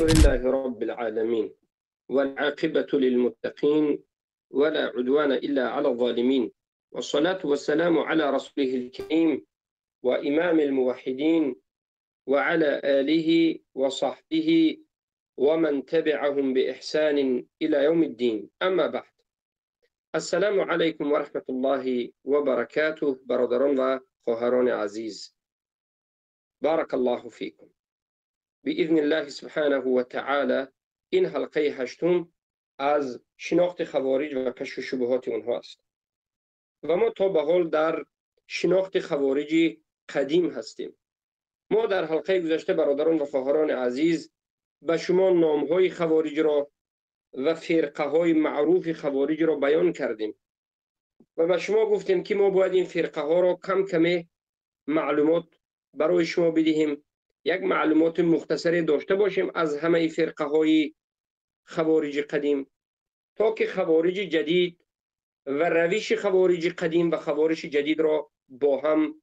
لله رب العالمين والعاقبة للمتقين ولا عدوان إلا على الظالمين والصلاة والسلام على رسوله الكريم وإمام الموحدين وعلى آله وصحبه ومن تبعهم بإحسان إلى يوم الدين. أما بعد، السلام عليكم ورحمة الله وبركاته. برادران و خواهران عزیز، بارك الله فيكم. بإذن الله سبحانه وتعالى این حلقه هشتم از شناخت خوارج و کشف شبهات اونها است و ما تا به حال در شناخت خوارج قدیم هستیم. ما در حلقه گذشته برادران و خواهران عزیز به شما نامهای خوارج را و فرقه های معروف خوارج را بیان کردیم و به شما گفتیم که ما باید این فرقه ها را کم کم معلومات برای شما بدهیم، یک معلومات مختصری داشته باشیم از همه فرقه های خوارج قدیم تا که خوارج جدید و روش خوارج قدیم و خوارج جدید را با هم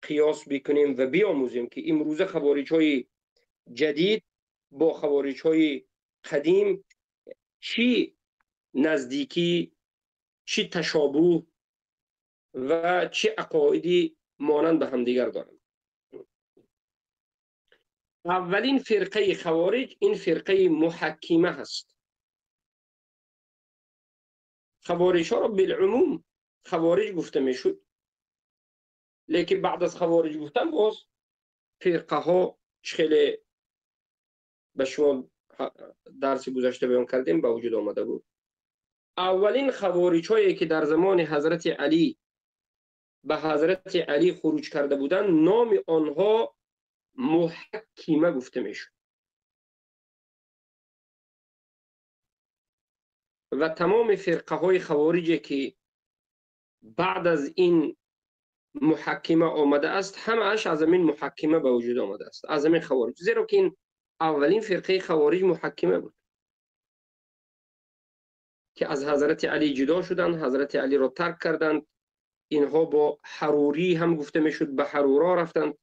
قیاس بکنیم و بیاموزیم که امروز خوارج های جدید با خوارج های قدیم چی نزدیکی، چی تشابه و چی عقایدی مانند به هم دیگر دارند. اولین فرقه خوارج این فرقه محکمه هست. خوارج ها را بالعموم خوارج گفته می شد، لیکن بعد از خوارج گفتن باز فرقه ها خیلی به شما درس گذشته بیان کردیم به وجود آمده بود. اولین خوارج هایی که در زمان حضرت علی به حضرت علی خروج کرده بودند نام آنها محکمه گفته می شد و تمام فرقه های خوارجی که بعد از این محکمه آمده است همه اش از این محکمه به وجود آمده است، از این خوارج، زیرا که این اولین فرقه خوارج محکمه بود که از حضرت علی جدا شدند، حضرت علی را ترک کردند. اینها با حروری هم گفته می شد، به حرورا رفتند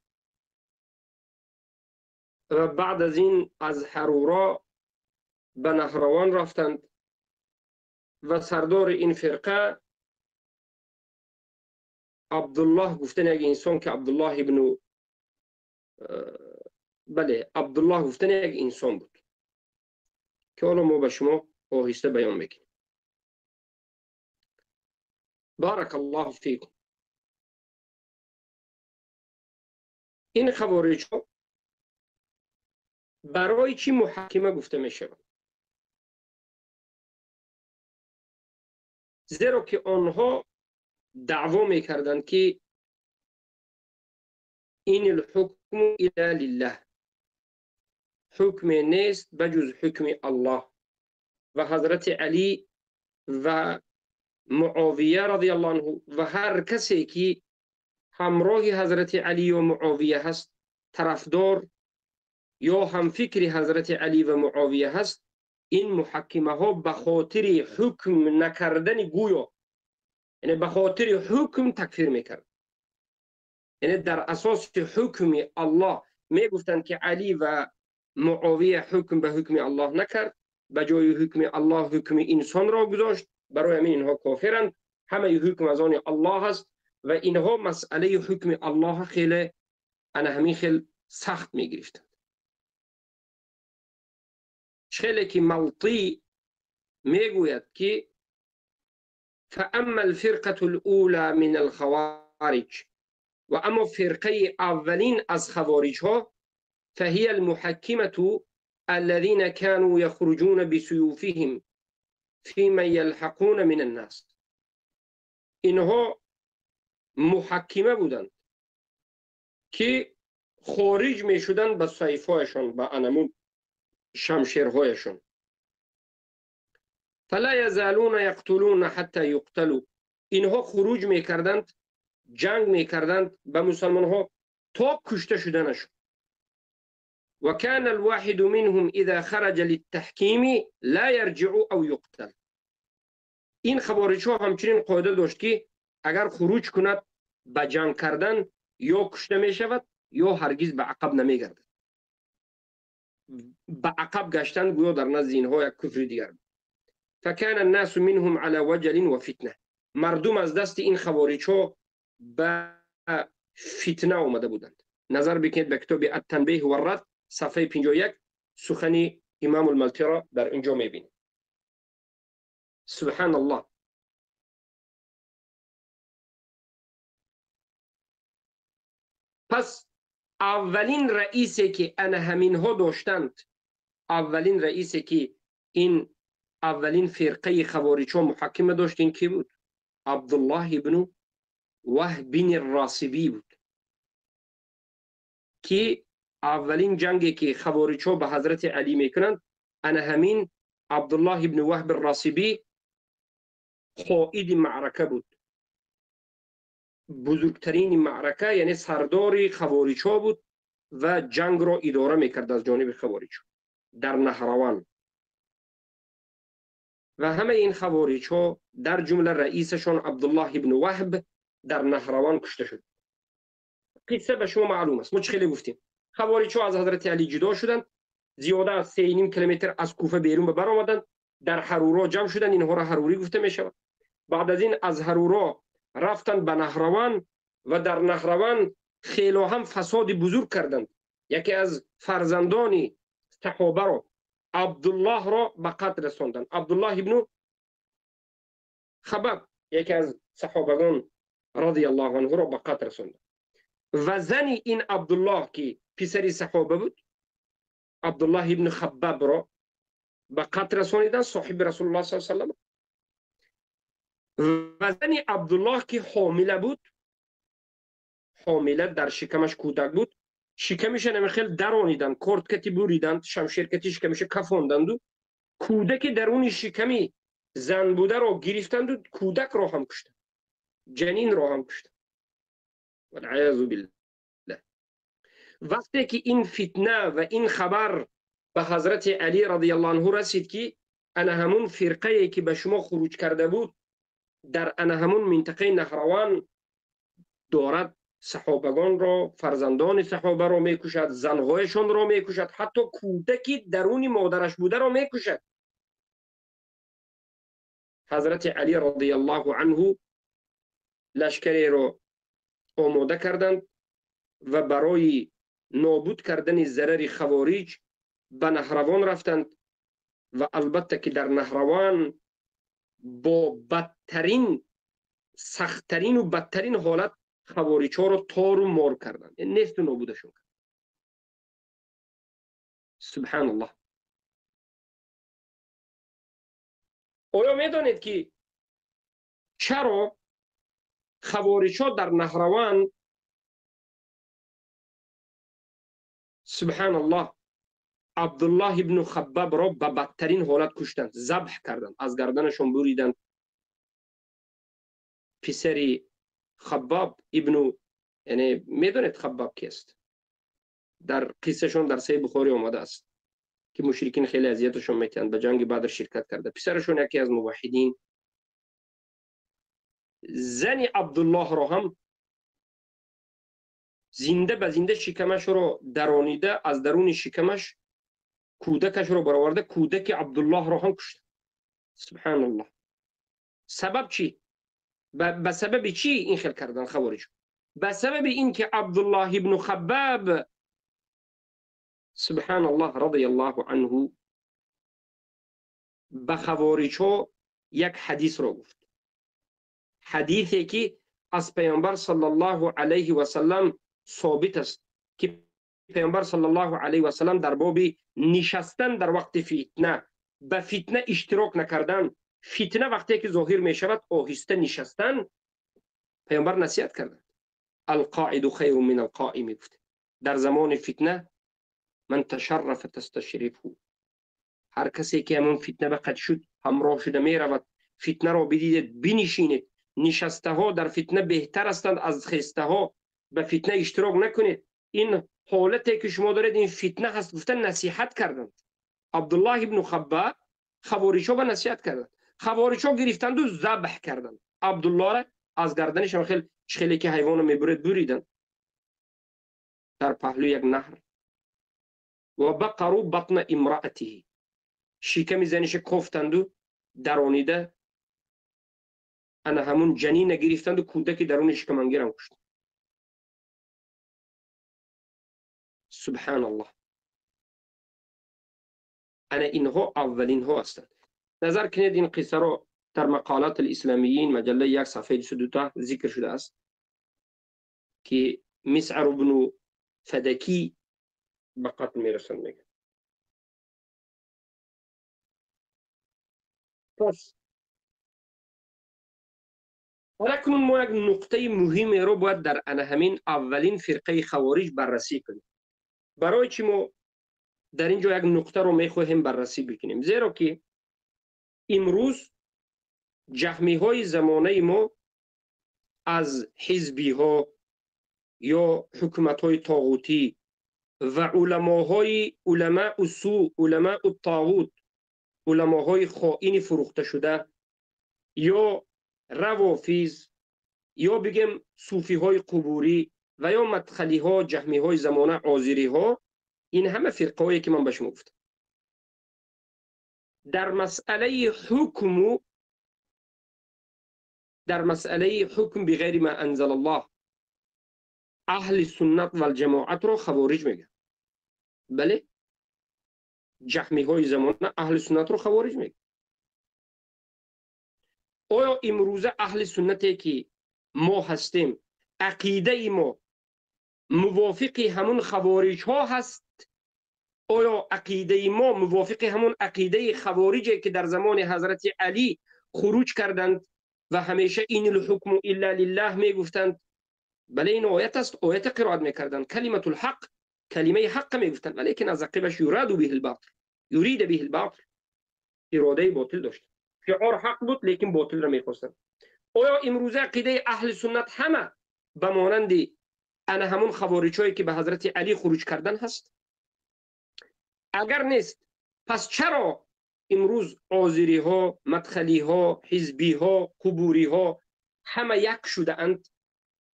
و بعد از این از حرورا به نهروان رفتند و سردار این فرقه عبدالله گفتن یک انسان که عبدالله ابن عبدالله گفتن یک انسان بود که حالا ما به شما آهسته بیان میکنیم. بارک الله فیکم. این خوارج ها برای چی محکمه گفته می شود؟ زیرا که آنها دعوا می کردند که این الحکم الا لله، حکم نیست بجز حکم الله و حضرت علی و معاویه رضی الله عنه و هر کسی که همراه حضرت علی و معاویه هست، طرفدار یا هم فکر حضرت علی و معاویه هست، این محکمه ها به خاطر حکم نکردن گویا، یعنی به خاطر حکم تکفیر میکرد، یعنی در اساس حکم الله میگفتند که علی و معاویه حکم به حکم الله نکرد، به جای حکم الله حکم انسان را گذاشت، برای همین اینها کافرند، همه حکم از آن الله هست و اینها مسئله حکم الله خیلی همین خیلی سخت میگرفتند. خیلی که ملطی میگوید که فاما الفرقه الاولى من الخوارج، و اما فرقه اولین از خوارج ها فهي المحكمة الذين كانوا يخرجون بسيوفهم فيما يلحقون من الناس. اینها محکمه بودند که خارج می شدند به سیفهایشان، به انمون شمشیرهایشان. فلا يزالون يقتلون حتى يقتلوا. اینها خروج می کردند، جنگ می کردند به مسلمان ها تا کشته شدنشون. وكان الواحد منهم اذا خرج للتحكيم لا يرجع او يقتل. این خوارج ها همچنین قاعده داشت که اگر خروج کند به جنگ کردن یا کشته می شود یا هرگز به عقب نمی گردد. به عقب گشتند گویا در نزد اینها یک کفر دیگر. فکان الناس منهم على وجل و فتنه. مردم از دست این خوارج‌ها به فتنه آمده بودند. نظر بکنید به کتاب التنبیه و الرد صفحه 51 سخن امام الملتی را در اینجا میبینید. سبحان الله. پس اولین رئیسی که همینها داشتند، اولین رئیسی که این اولین فرقه خوارج‌ها محاکمه داشت، این کی بود؟ عبدالله ابن وهب بن الراسبی بود که اولین جنگی که خوارج‌ها به حضرت علی میکنند، همین عبدالله ابن وهب الراسبی قائد معرکه بود. بزرگترین معرکه، یعنی سردار خوارج‌ها بود و جنگ را اداره میکرد از جانب خوارج‌ها در نهروان. و همه این خوارج‌ها در جمله رئیسشان عبدالله ابن وهب در نهروان کشته شد. قصه به شما معلوم است، ما چه خیلی گفتیم. خوارج‌ها از حضرت علی جدا شدند، زیاده از 3.5 کیلومتر از کوفه بیرون بر آمدند، در حرورا جمع شدند، اینها را حروری گفته می شود. بعد از این از حرورا رفتند به نهروان و در نهروان خیلی هم فساد بزرگ کردند. یکی از فرزندان صحابه را، عبدالله را به قتل رساندند. عبدالله ابن خباب یکی از صحابگان رضی الله عنه را به قتل رساندند. و زن این عبدالله که پسری صحابه بود، عبدالله ابن خباب را به قتل رساندند، صاحب رسول الله صلی الله علیه و و زن عبدالله که حامله بود، حامله در شکمش کودک بود، شکمش نمیخیل درانیدند، کورد کتی بریدند، شمشیر کتی شکمش کفاندند و کودک درون شکمی زن بوده را گرفتند و کودک را هم کشتند، جنین را هم کشتند. والعیاذ بالله. وقتی که این فتنه و این خبر به حضرت علی رضی الله عنه رسید که همون فرقه که به شما خروج کرده بود در همون منطقه نهروان دارد صحابگان را، فرزندان صحابه را میکشد، زنهایشان را میکشد، حتی کودکی درون مادرش بوده را میکشد. حضرت علی رضی الله عنه لشکری را آماده کردند و برای نابود کردن ضرر خوارج به نهروان رفتند و البته که در نهروان با بدترین، سختترین و بدترین حالت خوارج‌ها را تار و مار کردند، نیست و نابودشون کرد. سبحان الله. آیا میدانید که چرا خوارج‌ها در نهروان، سبحان الله، عبدالله ابن خباب را به بدترین حالت کشتند، ذبح کردند، از گردنشون بریدند. پسر خباب ابن، یعنی میدونید خباب کیست؟ در قصهشون در صحیح بخاری آمده است که مشرکین خیلی اذیتشون میکنند، به جنگ بدر شرکت کرده. پسرشون یکی از موحدین. زن عبدالله را هم زنده به زنده شکمش را درانیده، از درون شکمش کودکش را برآورده، کودک عبدالله را هم کشته. سبحان الله. سبب چی؟ به سبب چی این خیل کردن خوارج؟ به سبب این که عبدالله ابن خباب، سبحان الله رضی الله عنه، به خوارج ها یک حدیث را گفت، حدیثی که از پیامبر صلی الله علیه و سلم ثابت است که پیامبر صلی الله علیه و سلم در باب نشستن در وقت فتنه، به فتنه اشتراک نکردن، فتنه وقتی که ظاهر می شود آهسته نشستن، پیامبر نصیحت کرده. القاعد خیر من القائم گفت. در زمان فتنه من تشرف تستشرفه، هر کسی که همون فتنه به قد شد همراه شده می رود، فتنه را بدیدید بنشینید. نشسته ها در فتنه بهتر هستند از خسته ها، به فتنه اشتراک نکنید. این حالتی که شما دارید این فتنه هست، گفتن نصیحت کردند. عبدالله ابن خباب خوارج‌ها به نصیحت کردند، خوارج‌ها گرفتند و ذبح کردند. عبدالله را از گردنش خیلی که حیوان میبرید بریدند در پهلوی یک نهر. و بقروا بطن امرأته، شکم زنش کوفتند و درانیده انا همون جنین گرفتند و کودک درون شکمانگیر هم کشت. سبحان الله. انا اینها اولین ها هستند. نظر کنید این قصه رو در مقالات الاسلامیین مجله 1 صفحه 22 ذکر شده است که مسعر بن فدکی به قتل میرسند. میگه پس حالا کنون ما یک نقطه مهمی رو باید در همین اولین فرقه خوارج بررسی کنیم. برای چی ما در اینجا یک نقطه رو میخواهیم بررسی بکنیم؟ زیرا که امروز جهمی های زمانه ما از حزبی ها یا حکومت های طاغوتی و علماء السوء، علماء الطاغوت، علماهای خائن فروخته شده یا روافیز یا بگم صوفی های قبوری و یا مدخلی ها، جهمی های زمانه، عازری ها، این همه فرقه هایی که من به شما گفتم در مسئله حکم بغیر ما انزل الله اهل سنت و الجماعت رو خوارج میگن. بله، جهمی های زمانه اهل سنت رو خوارج میگن. آیا امروزه اهل سنتی که ما هستیم عقیده ما موافق همون خوارج ها هست؟ آیا عقیده ما موافق همون عقیده خوارجی که در زمان حضرت علی خروج کردند و همیشه این الحکم الا لله می گفتند؟ بله، این آیت است، آیت قرائت میکردند، کلمت الحق، کلمه حق می گفتند، ولیکن از عقبش یراد به الباطل، یرید به الباطل، اراده باطل داشت. شعار حق بود لیکن باطل را میخواستند. آیا امروزه عقیده اهل سنت همه به مانند انا همون خوارجایی که به حضرت علی خروج کردن هست؟ اگر نیست، پس چرا امروز عازری ها، مدخلی ها، حزبی ها، قبوری ها همه یک شده اند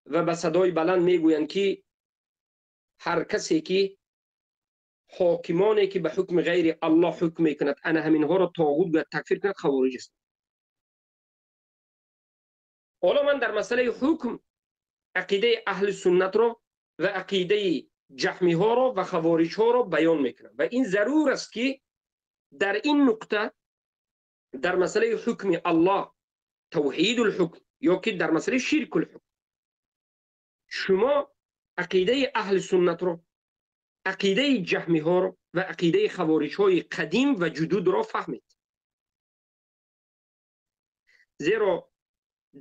و به صدای بلند میگویند که هر کسی که حاکمانی که به حکم غیر الله حکم میکند انا همین ها را طاغوت باید تکفیر کند، خوارج است. حالا من در مسئله حکم عقیده اهل سنت را و عقیده جهمی ها را و خوارج ها را بیان میکنم و این ضرور است که در این نقطه در مسئله حکم الله، توحید الحکم، یا که در مسئله شرک الحکم، شما عقیده اهل سنت را، عقیده جهمی ها را و عقیده خوارج های قدیم و جدود را فهمید. زیرا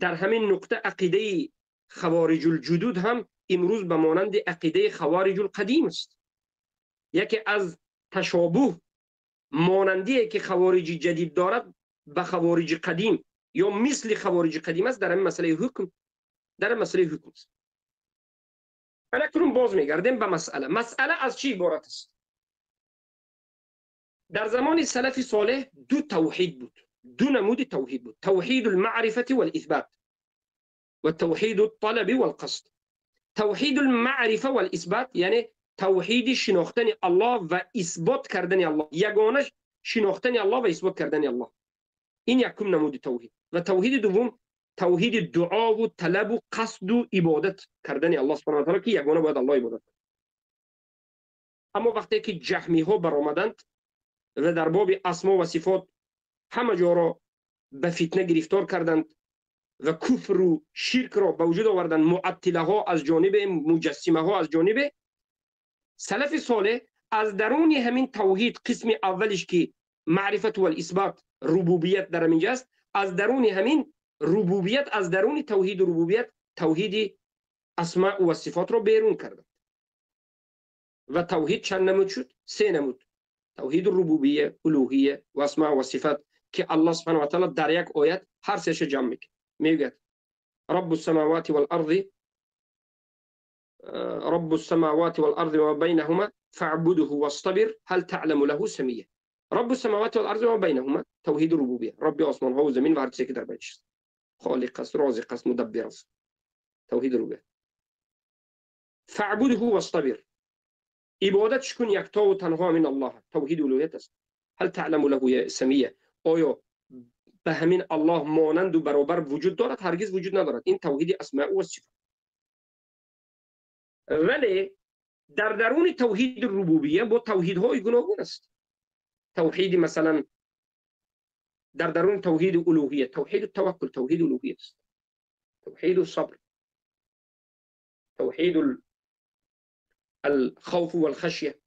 در همین نقطه عقیده خوارج الجدود هم امروز به مانند عقیده خوارج القدیم است. یکی از تشابه مانندی که خوارج جدید دارد به خوارج قدیم یا مثل خوارج قدیم است در همین مسئله حکم، در مسئله حکم است. اکنون باز میگردیم به مسئله از چی عبارت است؟ در زمان سلف صالح دو توحید بود، دو نمود توحید بود، توحید المعرفه والاثبات و توحید الطلب والقصد. توحید المعرفه والاثبات یعنی توحید شناختن الله و اثبات کردن الله، یگانه شناختن الله و اثبات کردن الله، این یکم نمود توحید. و توحید دوم توحید دعا و طلب و قصد و عبادت کردن الله سبحانه و تعالی که یگانه باید الله عبادت. اما وقتی که جهمی ها برآمدند و در باب اسما و صفات همه جا را به فتنه گرفتار کردند و کفر و شرک را به وجود آوردند، معطله ها از جانب، مجسمه ها از جانب، سلف صالح از درون همین توحید قسم اولش که معرفت و الاثبات ربوبیت در اینجا است، از درون همین ربوبیت، از درون توحید ربوبیت توحید اسماء و صفات را بیرون کردند و توحید چند نمود شد؟ سه نمود: توحید ربوبیه، الوهیه و اسماء و صفات که الله سبحانه و تعالی در یک آیت هر سهش جمع میکنه. میگه رب السماوات والارض، رب السماوات والارض و بینهما فاعبده واصطبر هل تعلم له سمیه. رب السماوات والارض و بینهما توحید ربوبیه، رب آسمان ها و زمین و هر چیزی که در بینش است، خالق است، رازق است، مدبر است، توحید ربوبیه. فاعبده واصطبر، عبادتش کن یکتا و تنها من الله. توحید الوهیت است. هل تعلم له سمیه؟ آیا به همین الله مانند و برابر وجود دارد؟ هرگز وجود ندارد. این توحید اسماء و صفات. ولی در درون توحید ربوبیه با توحیدهای گوناگون است. توحید مثلا در درون توحید الوهیت، توحید التوکل توحید الوهیت است. توحید الصبر، توحید الخوف والخشیه.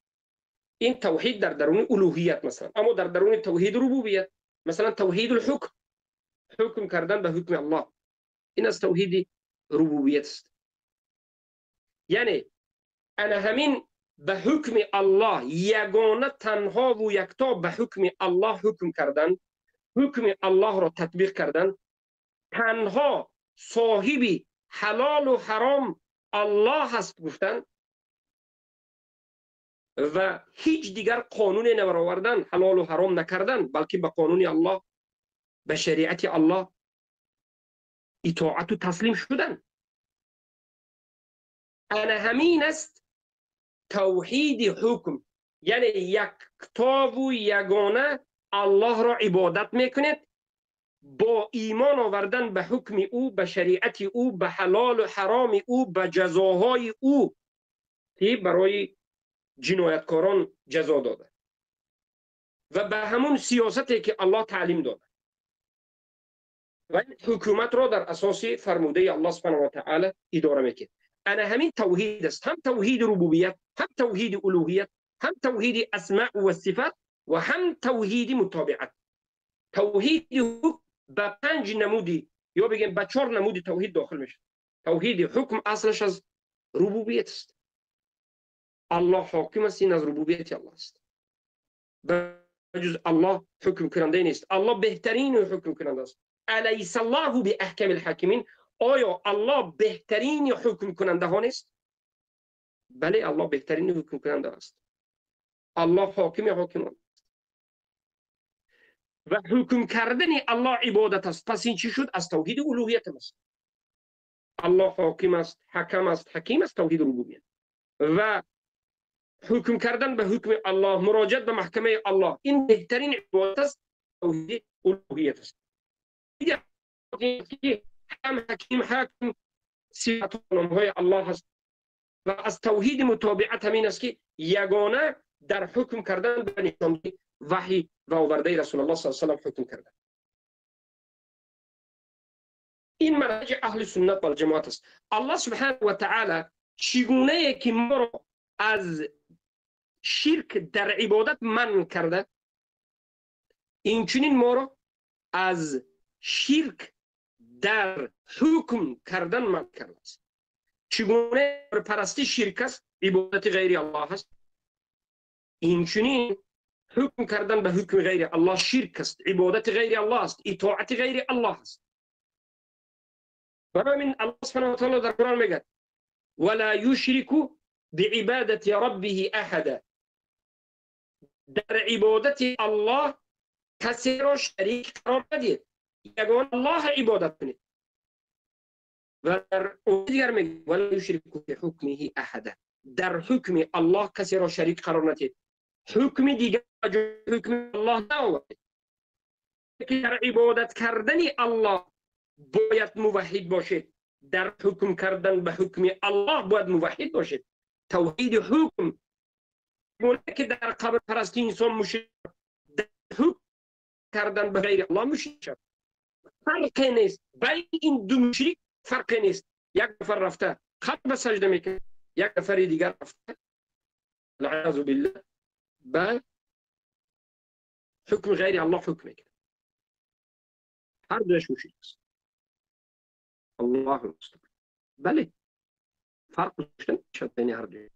این توحید در درون الوهیت مثلا. اما در درون توحید ربوبیت مثلا توحید الحکم، حکم کردن به حکم الله، این از توحید ربوبیت است. یعنی انا همین به حکم الله یگانه تنها و یکتا به حکم الله حکم کردن، حکم الله را تطبیق کردن، تنها صاحب حلال و حرام الله هست گفتن و هیچ دیگر قانون نبرآوردن، حلال و حرام نکردن، بلکه به قانون الله، به شریعت الله اطاعت و تسلیم شدن. انا همین است توحید حکم. یعنی یکتا و یگانه الله را عبادت میکنید با ایمان آوردن به حکم او، به شریعت او، به حلال و حرام او، به جزاهای او که برای جنایتکاران جزا داده و به همون سیاستی که الله تعلیم داده و این حکومت را در اساس فرموده الله سبحانه و تعالی اداره میکنه. انا همین توحید است، هم توحید ربوبیت، هم توحید الوهیت، هم توحید اسماء و صفات و هم توحید متابعت. توحید به 5 نمودی یا بگیم به 4 نمودی توحید داخل میشه. توحید حکم اصلش از ربوبیت است. الله حاکم است، این از ربوبیت الله است. بجز الله حکم کننده نیست. الله بهترین حکم کننده است. الیس الله باحکم الحاکمین؟ آیا الله بهترین حکم کننده ها نیست؟ بله، الله بهترین حکم کننده است. الله حاکم حاکمان و حکم کردن الله عبادت است. پس این چی شد؟ از توحید الوهیت است. الله حاکم است، حکم است، حکیم است، توحید ربوبیت. و حکم کردن به حکم الله، مراجعت به محکمه الله، این بهترین عبادت است، توحید الوهیت است. هم حکیم حاکم صفات و نامهای الله هست و از توحید متابعت همین است که یگانه در حکم کردن به نشاندهی وحی و آورده رسول الله صلی الله علیه و سلم حکم کردن. این منهج اهل سنت و الجماعت است. الله سبحانه و تعالی چگونه که ما را از شرک در عبادت منع کرده، اینچنین ما را از شرک در حکم کردن منع کرده است. چگونه پرستی شرک است، عبادت غیر الله است، اینچنین حکم کردن به حکم غیر الله شرک است، عبادت غیر الله است، اطاعت غیر الله است. برای من الله سبحانه و تعالی در قرآن میگه ولا یشرک بعبادت ربه احدا. در عبادت الله کسی را شریک قرار ندید، یگانه الله عبادت کنید. و در اون دیگر میگه ولا یشرک بحکمه احدا. در حکم الله کسی را شریک قرار ندید. حکم دیگر حکم الله نآورید. که در عبادت کردن الله باید موحد باشید، در حکم کردن به حکم الله باید موحد باشید. توحید حکم که در قبر پرستی انسان مشرک، در حکم کردن به غیر الله مشرک. فرق نیست بین این دو مشرک، فرق نیست. یک نفر رفته قبر سجده میکنه، یک نفر دیگر رفته العیاذ بالله به حکم غیر الله حکم میکنه. هر دوش مشرک است. الله المستعان. بله، فرق نشد بین هر دو.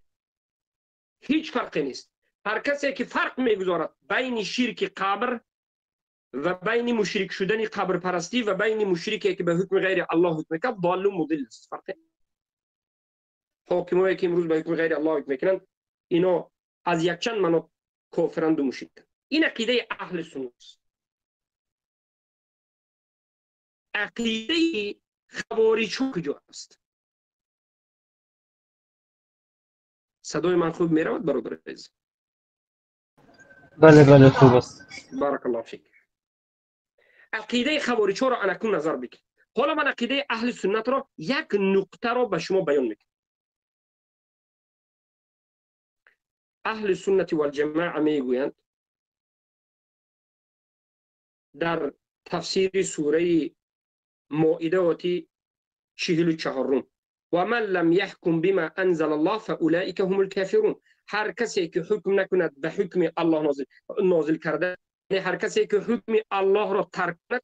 هیچ فرقی نیست. هر کسی که فرق میگذارد بین شرک قبر و بین مشرک شدن قبر پرستی و بین مشرکی که به حکم غیر الله حکم میکنه ضال و مضل است. فرق حاکمایی که امروز به حکم غیر الله حکم میکنن اینا از یک چند معنا کافرند و مشرکند. این عقیده اهل سنت است. عقیده خوارج کجا است؟ صدای من خوب میرود برادر عزیز؟ بله بله خوب است. بارک الله فیک. عقیده خوارج ها را انکون نظر بگیر. حالا من عقیده اهل سنت را یک نقطه را به شما بیان میکنم. اهل سنت و الجماعه میگویند در تفسیر سوره مائده آتی 44 و من لم يحكم بما انزل الله فاولئك هم الكافرون. هر کسی که حکم نکند به حکم الله نازل کرده، یعنی هر کسی که حکم الله را ترک کند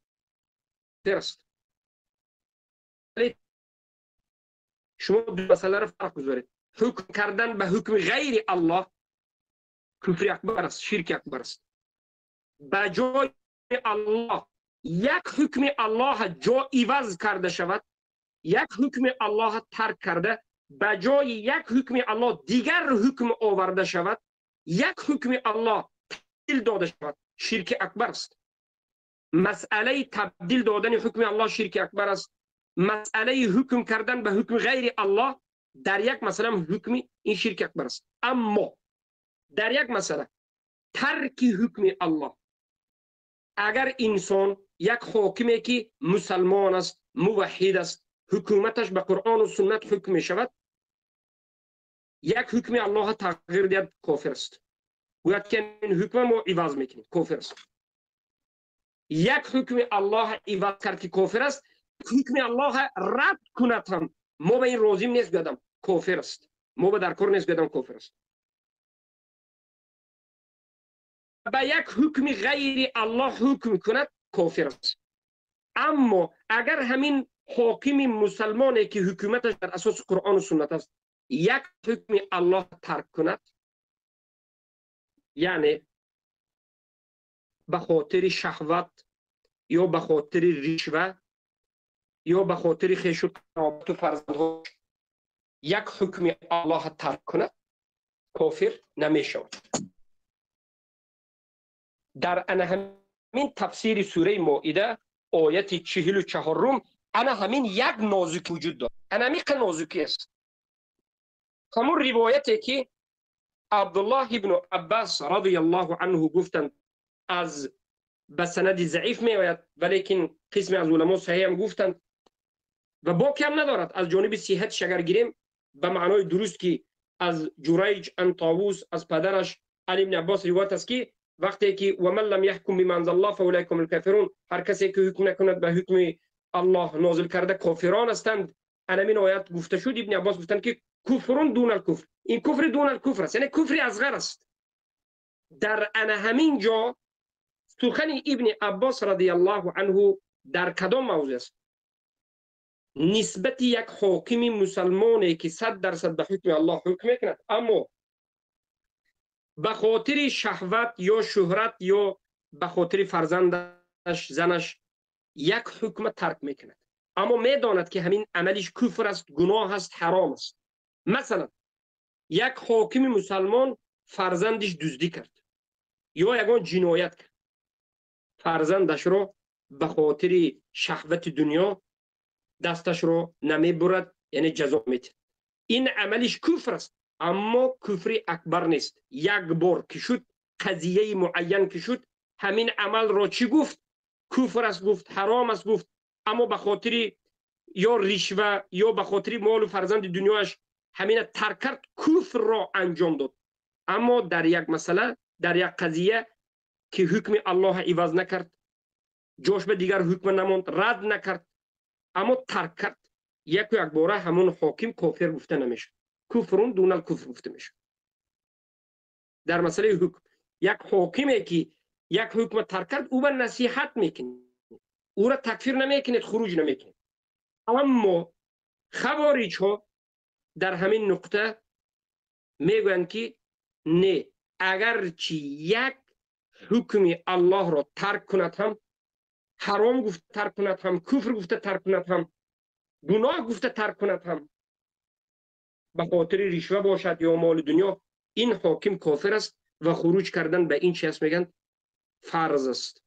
کافر است. شما دو مسئله را فرق گذارید. حکم کردن به حکم غیر الله کفر اکبر است، شرک اکبر است. به جای الله یک حکم الله جا عوض کرده شود، یک حکم الله ترک کرده به جای یک حکم الله دیگر حکم آورده شود، یک حکم الله تبدیل داده شود، شرک اکبر است. مسئله تبدیل دادن حکم الله شرک اکبر است. مسئله حکم کردن به حکم غیر الله در یک مسئله حکم این شرک اکبر است. اما در یک مسئله ترک حکم الله، اگر انسان یک حاکمی که مسلمان است، موحد است، حکومتش به قرآن و سنت حکم می شود، یک حکم الله تغییر دهد، کافر است. گوید که این حکم ما عوض میکنیم، کافر است. یک حکم الله عوض کرد که کافر است، حکم الله رد کند هم ما به این راضی نیست بدم، کافر است. ما به در کار نیست بدم، کافر است. به یک حکم غیر الله حکم کند، کافر است. اما اگر همین حاکم مسلمانی که حکومتش در اساس قرآن و سنت است یک حکم الله ترک کند، یعنی به خاطر شهوت یا به خاطر رشوه یا به خاطر خویش و کرامت و فرزندها یک حکم الله ترک کند، کافر نمی شود. در همین تفسیر سوره مائده آیت 44 انا همین یک نازک وجود دارد. انمیق نازکی است. همون روایتی که عبدالله ابن عباس رضی الله عنه گفتند از به سند ضعیف می آید ولیکن قسم از علما صحیح هم گفتند و باکی هم ندارد. از جانب صحت اگر گیریم به معنای درست که از جریج ان طاووس از پدرش علی بن عباس روایت است که وقتی که و من لم يحكم بما انزل الله فاولئک هم الکافرون، هر کسی که حکم نکند به حکم الله نازل کرده کافران هستند. همین آیت گفته شد، ابن عباس گفتند که کفرون دون الکفر، این کفر دون الکفر است، یعنی کفر اصغر است. در همین جا سخن ابن عباس رضی الله عنه در کدام موضوع است؟ نسبت یک حاکم مسلمانی که 100% به حکم الله حکم میکند اما به خاطر شهوت یا شهرت یا به خاطر فرزندش زنش یک حکم ترک میکند، اما میداند که همین عملش کفر است، گناه است، حرام است. مثلا یک حاکم مسلمان فرزندش دزدی کرد یا یگان جنایت کرد، فرزندش رو به خاطر شهوت دنیا دستش رو نمیبرد، یعنی جزا میده. این عملش کفر است اما کفر اکبر نیست. یک بار که شد، قضیه معین که شد، همین عمل را چی گفت؟ کفر است گفت، حرام است گفت، اما به خاطر یا رشوه یا به خاطر مال و فرزند دنیاش همین ترک کرد، کفر را انجام داد. اما در یک مسئله، در یک قضیه که حکم الله عوض نکرد، جاش به دیگر حکم نماند، رد نکرد اما ترک کرد، یک باره همون حاکم کافر گفته نمیشه، کفرون دون الکفر گفته میشه. در مسئله حکم یک حاکمی که یک حکم ترک کرد او به نصیحت میکنه، او را تکفیر نمیکنه، خروج نمیکنه. اما خوارج ها در همین نقطه میگویند که نه، اگرچه یک حکم الله را ترک کند هم، حرام گفته ترک کند هم، کفر گفته ترک کند هم، گناه گفته ترک کند هم، به خاطر رشوه باشد یا مال دنیا، این حاکم کافر است و خروج کردن به این چیز میگن فرض است.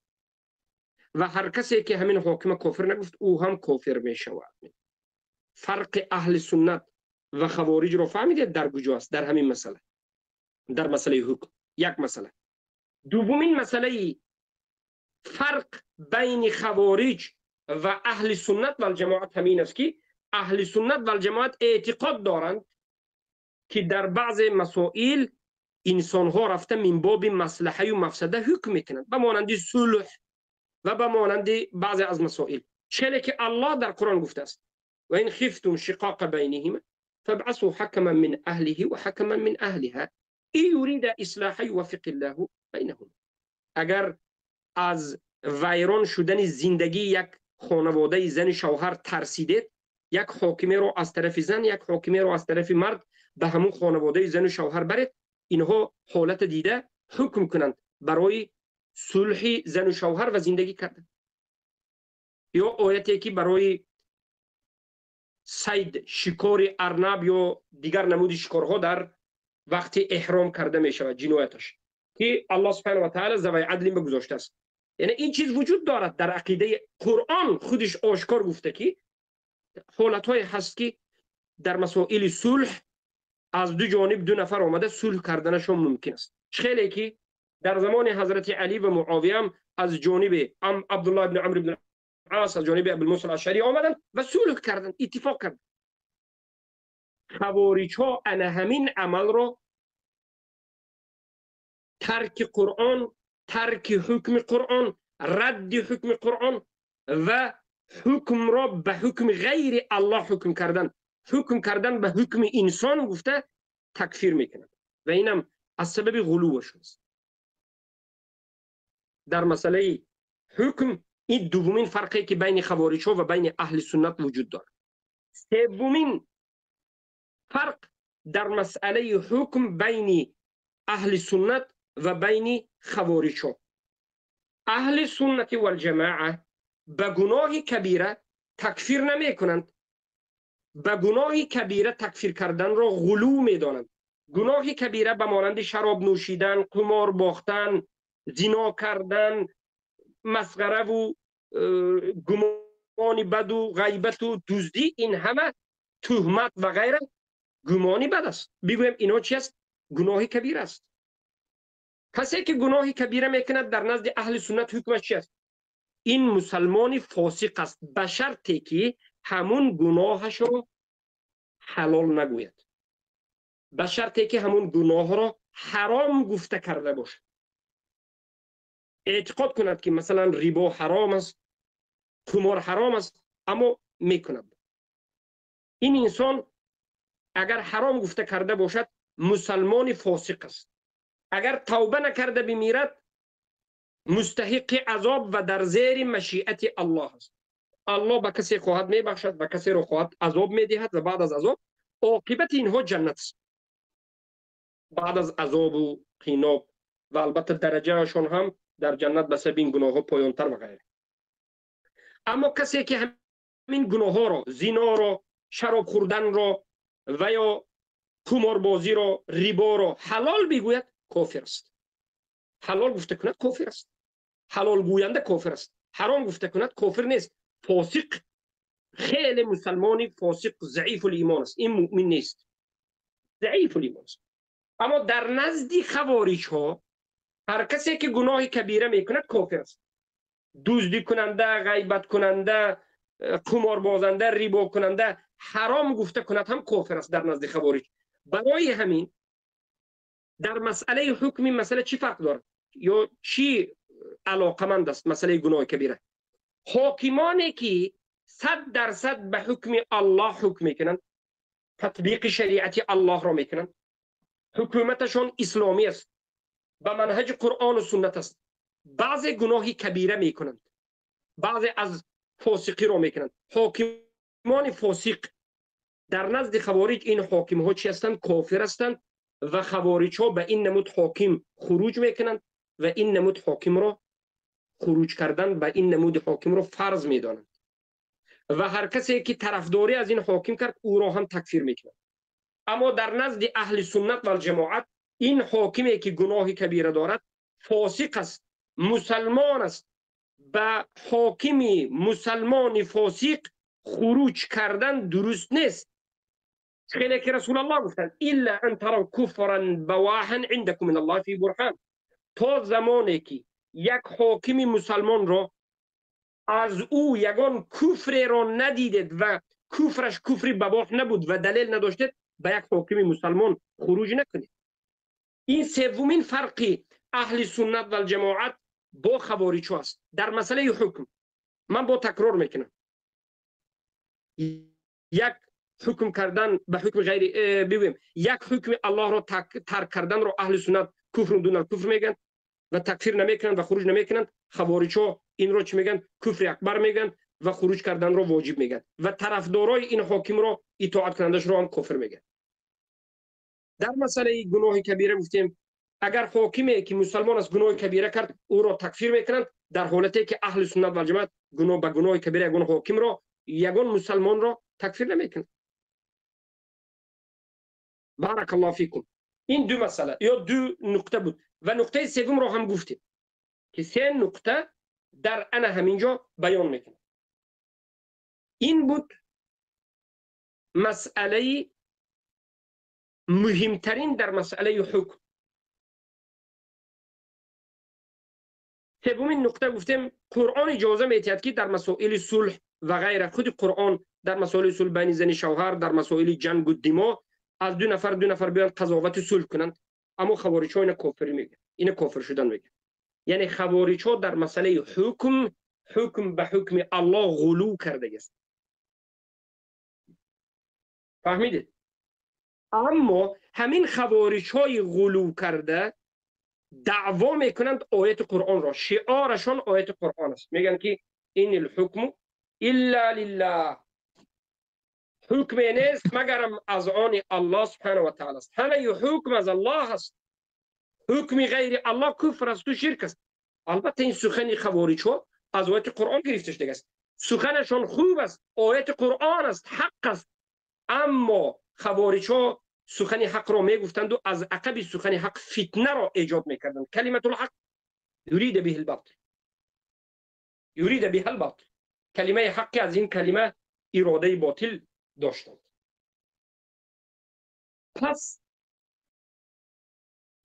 و هر کسی که همین حاکم کافر نگفت او هم کافر می شود. فرق اهل سنت و خوارج رو فهمیدید در کجا است؟ در همین مسئله، در مسئله حکم. یک مسئله. دومین مسئله فرق بین خوارج و اهل سنت و الجماعت همین است که اهل سنت و الجماعت اعتقاد دارند که در بعض مسائل انسان ها رفته من باب مصلحه و مفسده حکم میکنند، به مانند صلح و به مانند بعض از مسائل، چه که الله در قرآن گفته است و این خفتم شقاق بینهما فابعثوا حکما من اهله و حکما من اهلها این یرید اصلاح یوفق الله بینهم. اگر از ویران شدن زندگی یک خانواده زن شوهر ترسیدید، یک حاکمی رو از طرف زن، یک حاکمی رو از طرف مرد به همون خانواده زن و شوهر برید، اینها حالت دیده حکم کنند برای صلح زن و شوهر و زندگی کردن. یا آیتی که برای صید شکار ارنب یا دیگر نمود شکارها در وقت احرام کرده می شود جنایتش، که الله سبحانه و تعالی زوی عدل بگذاشته است. یعنی این چیز وجود دارد در عقیده قرآن، خودش آشکار گفته که حالت‌های هست که در مسائل صلح از دو جانب دو نفر آمده صلح کردنشون ممکن است. خیلی که در زمان حضرت علی و معاویه هم از جانب عبدالله بن عمرو بن العاص، از جانب ابو موسی الاشعری آمدن و صلح کردن، اتفاق کردن. خوارج ها ان همین عمل رو ترک قرآن، ترک حکم قرآن، رد حکم قرآن و حکم را به حکم غیر الله حکم کردن به حکم انسان گفته تکفیر میکنند و اینم از سبب غلوش است. در مسئله حکم این دومین فرقی که بین خوارج ها و بین اهل سنت وجود دارد. سومین فرق در مسئله حکم بین اهل سنت و بین خوارج ها. اهل سنت و الجماعه به گناه کبیره تکفیر نمی کنند. به گناه کبیره تکفیر کردن را غلو می دانند. گناه کبیره به مانند شراب نوشیدن، قمار باختن، زنا کردن، مسخره و گمان بد و غیبت و دزدی، این همه تهمت و غیره گمانی بد است. بگویم اینا چی است؟ گناه کبیره است. کسی که گناه کبیره میکند در نزد اهل سنت حکمش چی است؟ این مسلمان فاسق است، به شرطی که همون گناهش رو حلال نگوید، به شرطی که همون گناه را حرام گفته کرده باشد. اعتقاد کند که مثلا ریبا حرام است، قمار حرام است، اما میکند. این انسان اگر حرام گفته کرده باشد مسلمان فاسق است. اگر توبه نکرده بمیرد مستحق عذاب و در زیر مشیت الله است. الله به کسی خواهد میبخشد، به کسی رو خواهد عذاب میدهد و بعد از عذاب عاقبت اینها جنت است. بعد از عذاب و قیناب و البته درجهشون هم در جنت به سبب این گناه ها پایانتر و غیره. اما کسی که همین گناه ها رو، زنا رو، شراب خوردن رو و یا قماربازی رو، ریبا رو حلال بگوید کافر است. حلال گفته کند کافر است. حلال گوینده کافر است. حرام گفته کند کافر نیست، فاسق، خیلی مسلمانی فاسق ضعیف الایمان است. این مؤمن نیست، ضعیف الایمان است. اما در نزد خوارج ها هر کسی که گناه کبیره میکند کافر است. دزدی کننده، غیبت کننده، قمار بازنده، ریبا کننده، حرام گفته کند هم کافر است در نزد خوارج. برای همین در مسئله حکمی مسئله چی فرق دارد یا چی علاقمند است؟ مسئله گناه کبیره، حاکمانی که 100% به حکم الله حکم میکنند، تطبیق شریعت الله را میکنند، حکومتشون اسلامی است، به منهج قرآن و سنت است، بعض گناه کبیره میکنند، بعض از فاسقی را میکنند. حاکمان فاسق در نزد خوارج این حاکم ها چی هستند؟ کافر هستند و خوارج ها به این نمود حاکم خروج میکنند و این نمود حاکم را خروج کردن به این نمود حاکم را فرض میدانند و هر کسی که طرفداری از این حاکم کرد او را هم تکفیر میکنند. اما در نزد اهل سنت و الجماعت این حاکمی که گناه کبیره دارد فاسق است، مسلمان است، به حاکمی مسلمان فاسق خروج کردن درست نیست. خیلی که رسول الله گفتن الا ان تروا کفرا بواحا عندكم من الله فی برهان. تا زمانی که یک حاکم مسلمان را از او یگان کفر را ندیدید و کفرش کفری بواح نبود و دلیل نداشتید، به یک حاکم مسلمان خروج نکنید. این سومین فرقی اهل سنت و الجماعت با خوارج است در مسئله حکم. من با تکرار میکنم، یک حکم کردن به حکم غیر بگویم یک حکم الله را ترک کردن را اهل سنت کفر دون الکفر میگن و تکفیر نمیکنن و خروج نمیکنن. خوارج ها این را چی میگن؟ کفر اکبر میگن و خروج کردن را واجب میگن و طرفدارای این حاکم را اطاعت کنندش را هم کافر میگن. در مسئله گناه کبیره گفتیم اگر حاکمی که مسلمان است گناه کبیره کرد او را تکفیر میکنند، در حالتی که اهل سنت و جماعت گناه به گناه کبیره یگان حاکم را یگان مسلمان را تکفیر نمیکنند. بارک الله فیکم. این دو مسئله یا دو نقطه بود و نقطه سوم را هم گفتیم که سه نقطه در انا همینجا بیان میکنم. این بود مسئله مهمترین در مسئله حکم. سومین نقطه گفتیم قرآن اجازه میتید که در مسائل صلح و غیره، خود قرآن در مسائل صلح بین زن شوهر، در مسائل جنگ و دما از دو نفر بیان قضاوت صلح کنند، اما خوارج ها این کافری میگن، این کافر شدن میگن. یعنی خوارج ها در مسئله حکم به حکم الله غلو کرده است. فهمیدید؟ اما همین خوارج های غلو کرده دعوا میکنند آیت قرآن را، شعارشان آیت قرآن است. میگن که این الحکم الا لله، حکم نیست مگرم از آن الله سبحانه و تعالی است. همه حکم از الله است، حکم غیر الله کفر است و شرک است. البته این سخن خوارج ها از آیت قرآن گرفته شده است، سخنشان خوب است، آیت قرآن است، حق است، اما خوارج ها سخن حق را میگفتند و از عقب سخن حق فتنه را ایجاد میکردند. کلمت الحق یرید به الباطل، یرید به الباطل، کلمه حق از این کلمه اراده باطل داشتند. پس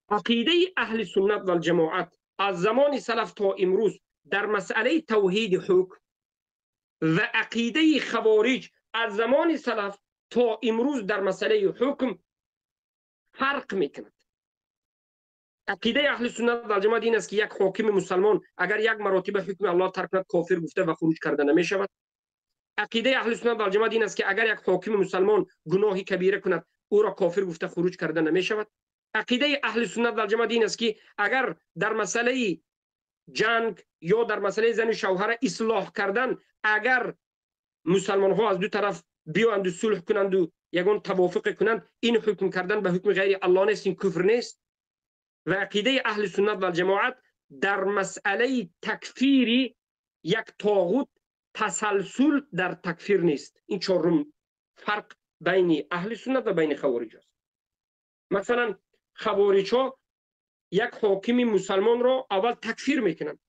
عقیده اهل سنت و الجماعت از زمان سلف تا امروز در مسئله توحید حکم و عقیده خوارج از زمان سلف تا امروز در مسئله حکم فرق میکند. عقیده اهل سنت و الجماعت این است که یک حاکم مسلمان اگر یک مراتب حکم الله ترک کند کافر گفته و خروج کرده نمی شود. عقیده اهل سنت و الجماعت این است که اگر یک حاکم مسلمان گناهی کبیره کند او را کافر گفته خروج کرده نمی شود. عقیده اهل سنت و الجماعت این است که اگر در مسئله جنگ یا در مسئله زن و شوهر اصلاح کردن اگر مسلمان ها از دو طرف بیاند و صلح کنند و یگان توافق کنند، این حکم کردن به حکم غیر الله نیست، این کفر نیست. و عقیده اهل سنت و الجماعت در مسئله تکفیر یک طاغوت تسلسل در تکفیر نیست. این چهارم فرق بین اهل سنت و بین خوارج است. مثلا خوارج ها یک حاکم مسلمان را اول تکفیر میکنند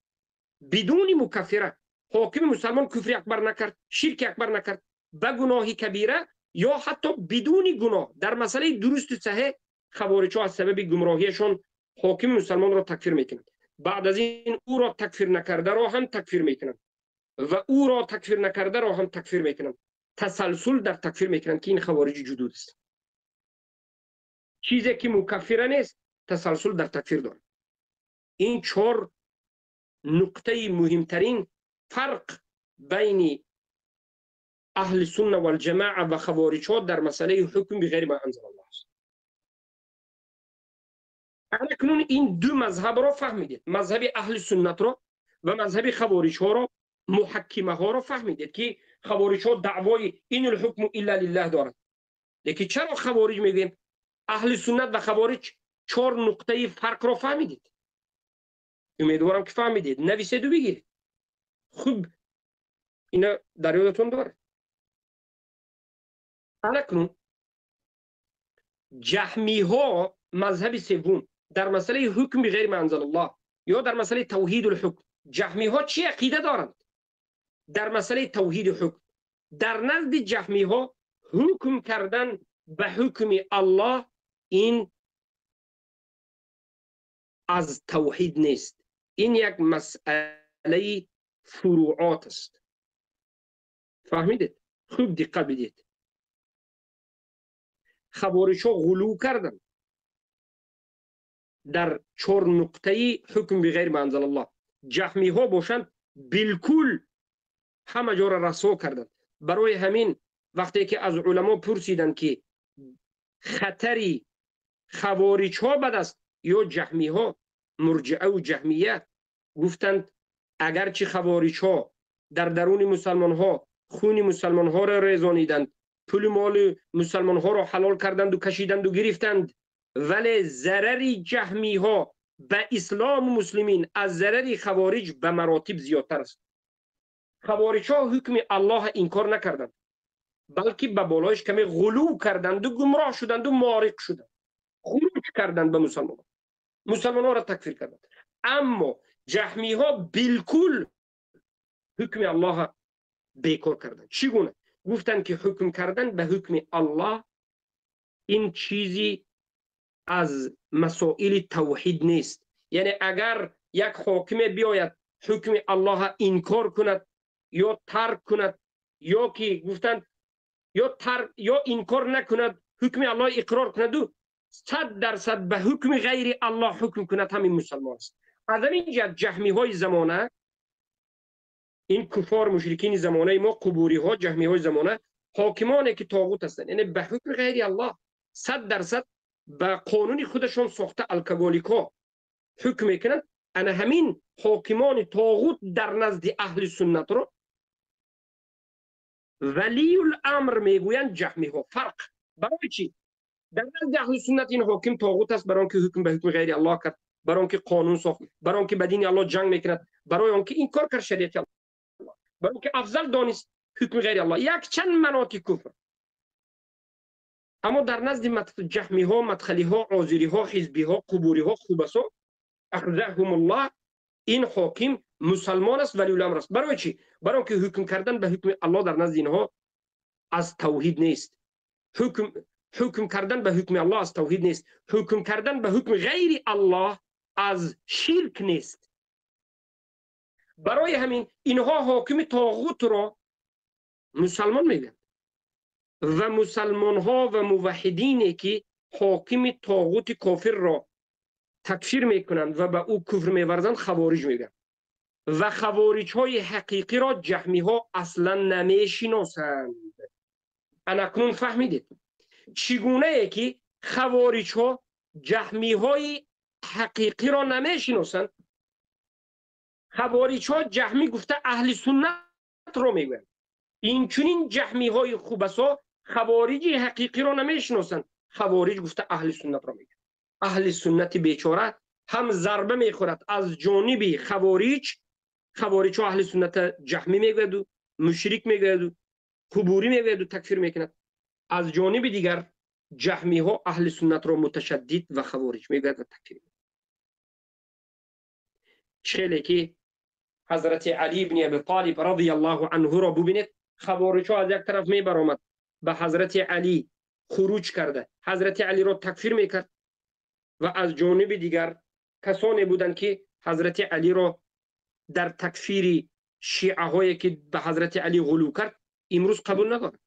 بدون مکفره. حاکم مسلمان کفر اکبر نکرد، شرک اکبر نکرد، به گناهی کبیره یا حتی بدون گناه در مسئله درست و صحیح خوارج ها از سبب گمراهیشان حاکم مسلمان را تکفیر میکنند. بعد از این او را تکفیر نکرده را هم تکفیر میکنند و او را تکفیر نکرده را هم تکفیر میکنند. تسلسل در تکفیر میکنند که این خوارج جدود است. چیزی که مکفره نیست تسلسل در تکفیر دارد. این چهار نقطه مهمترین فرق بین اهل سنت و الجماعه و خوارج ها در مسئله حکم بغیر ما انزل الله است. اکنون این دو مذهب را فهمیدید، مذهب اهل سنت را و مذهب خوارج ها را، محکمه ها را فهمیدید که خوارج ها دعوای این الحکم الا لله دارند. لیکن چرا خوارج میگیم؟ اهل سنت و خوارج چهار نقطه فرق را فهمیدید. امیدوارم که فهمیدید. نویسید و بگیرید. خوب اینا در یادتون داره. اکنون جهمی ها مذهب سوم در مسئله حکم بغیر ما انزل الله یا در مسئله توحید الحکم، جهمی ها چی عقیده دارند در مسئله توحید حکم؟ در نزد جهمی ها حکم کردن به حکم الله، این از توحید نیست. این یک مسئله فروعات است. فهمیدید؟ خوب دقت بدید. خوارج‌ها غلو کردن در 4 نقطه حکم بغیر ما انزل الله. جهمی ها باشند بالکل همه جا را رسوا کردند. برای همین وقتی که از علما پرسیدند که خطری خوارج ها بد است یا جهمی ها، مرجعه و جهمیه گفتند اگرچه خوارج ها در درون مسلمان ها خون مسلمان ها را ریزانیدند، پول مال مسلمان ها را حلال کردند و کشیدند و گرفتند، ولی ضرر جهمی ها به اسلام و مسلمین از ضرر خوارج به مراتب زیادتر است. خوارج ها حکم الله انکار نکردند، بلکه به بالایش کمی غلو کردند و گمراه شدند و مارق شدند، خروج کردند به مسلمان ها را تکفیر کردند. اما جهمی ها بالکل حکم الله بیکار کردند. چگونه؟ گفتند که حکم کردن به حکم الله این چیزی از مسائل توحید نیست. یعنی اگر یک حاکم بیاید حکم الله انکار کند یا ترک کند، یا که گفتند یا انکار نکند حکم الله اقرار کند و 100% به حکم غیر الله حکم کند، همین مسلمان است. از این جهت جهمی های زمانه، این کفار مشرکین زمانه ما، قبوری ها، جهمی های زمانه، حاکمانی که طاغوت هستند، یعنی به حکم غیر الله 100% به قانون خودشون ساخته الکگالیکا حکم میکنند. انا همین حاکمان طاغوت در نزد اهل سنت رو ولی الامر میگویند جهمی ها. فرق برای چی؟ در نزد اهل سنت این حاکم طاغوت است، برای آنکه حکم به حکم غیر الله کرد، برای آنکه قانون ساخت، برای آنکه به دین الله جنگ میکند، برای آنکه این کار کرد شریعت الله، برای آنکه افضل دانست حکم غیر الله. یک چند مناطق کفر. اما در نزد جهمی ها، مدخلی ها، آزری ها، حزبی ها، قبوری ها، خوبسا، اخذهم الله، این حاکم مسلمان است ولی الامر است. برای چی؟ برای آنکه حکم کردن به حکم الله در نزد اینها از توحید نیست. حکم کردن به حکم الله از توحید نیست. حکم کردن به حکم غیر الله از شرک نیست. برای همین اینها حاکم طاغوت را مسلمان میگن و مسلمان ها و موحدینی که حاکم طاغوت کافر را تکفیر میکنند و به او کفر میورزند خوارج میگن. و خوارج های حقیقی را جهمی ها اصلا نمیشناسند. اکنون فهمیدید چگونه ای که خوارج ها جهمی های حقیقی را نمیشناسند؟ خوارج ها جهمی گفته اهل سنت را میگویند. این چنین جهمی های خوبسا خوارج حقیقی را نمیشناسند. خوارج گفته اهل سنت را میگویند. اهل سنت بیچاره هم ضربه میخورد از جانب خوارج ها اهل سنت جهمی میگوید و مشرک میگوید و قبوری میگوید و تکفیر میکند. از جانب دیگر جهمی ها اهل سنت را متشدد و خوارج میگوید و تکفیر میکند. چه که حضرت علی بن ابی طالب رضی الله عنه را ببینید، خوارج ها از یک طرف میبرآمد به حضرت علی خروج کرده، حضرت علی را تکفیر میکرد، و از جانب دیگر کسانی بودند که حضرت علی را در تکفیر شیعه هایی که به حضرت علی غلو کرد امروز قبول ندارد.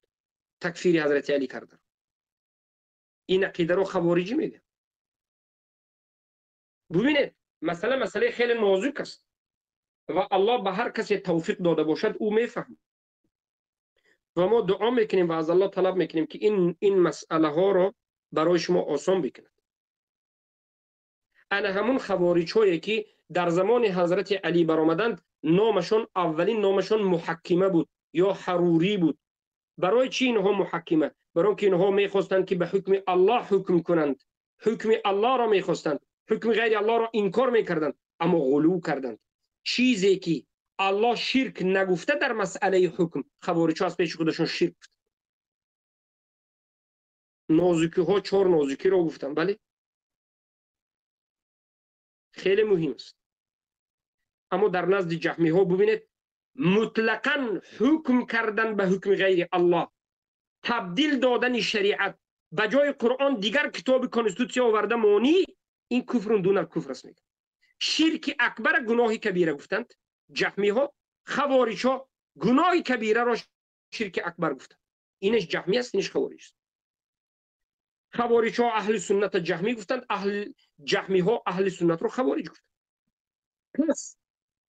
تکفیر حضرت علی کرده. این عقیده رو خوارجی میگه. ببینید مسئله خیلی نازک است و الله به هر کسی توفیق داده باشد او میفهمه. و ما دعا میکنیم و از الله طلب میکنیم که این مسئله ها را برای شما آسان بکنه. انا همون خوارج هایی که در زمان حضرت علی برآمدند، نامشون اولین نامشون محکمه بود یا حروری بود. برای چی اینها محکمه؟ برای اینکه اینها میخواستند که به حکم الله حکم کنند، حکم الله را میخواستند، حکم غیر الله را انکار میکردند، اما غلو کردند. چیزی که الله شرک نگفته در مسئله حکم، خوارج ها از پیش خودشون شرک گفت. نازکی ها 4 نازکی را گفتم، بله خیلی مهم است. اما در نزد جهمی ها ببینید مطلقاً حکم کردن به حکم غیر الله، تبدیل دادن شریعت به جای قرآن دیگر کتاب کانستیتوسیون آورده مانی، این کفر دون الکفر است. میگه شرک اکبر گناه کبیره گفتند جهمی ها. خوارج ها گناه کبیره را شرک اکبر گفتند. اینش جهمی است، اینش خوارج است. خوارج ها اهل سنت جهمی گفتند، اهل جهمی ها اهل سنت رو خوارج گفتند. پس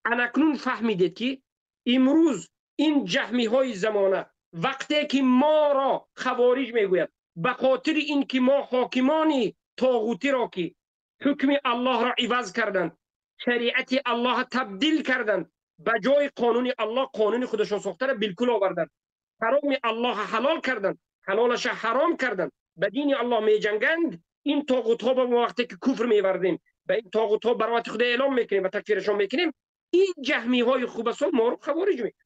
اناکنون فهمیدید که امروز این جهمی های زمانه وقتی که ما را خوارج میگوید به خاطر اینکه ما حاکمانی طاغوتی را که حکم الله را عوض کردند، شریعت الله تبدیل کردند، به جای قانون الله قانون خودشان ساخته را بالکل آوردند، حرام الله حلال کردند، حلالش حرام کردند، به دین الله می جنگند. این طاغوت ها با وقتی که کفر میوردیم به این طاغوت ها برات خود اعلام میکنیم و تکفیرشان میکنیم، این جهمی های خوب است ما رو خوارج میکنه.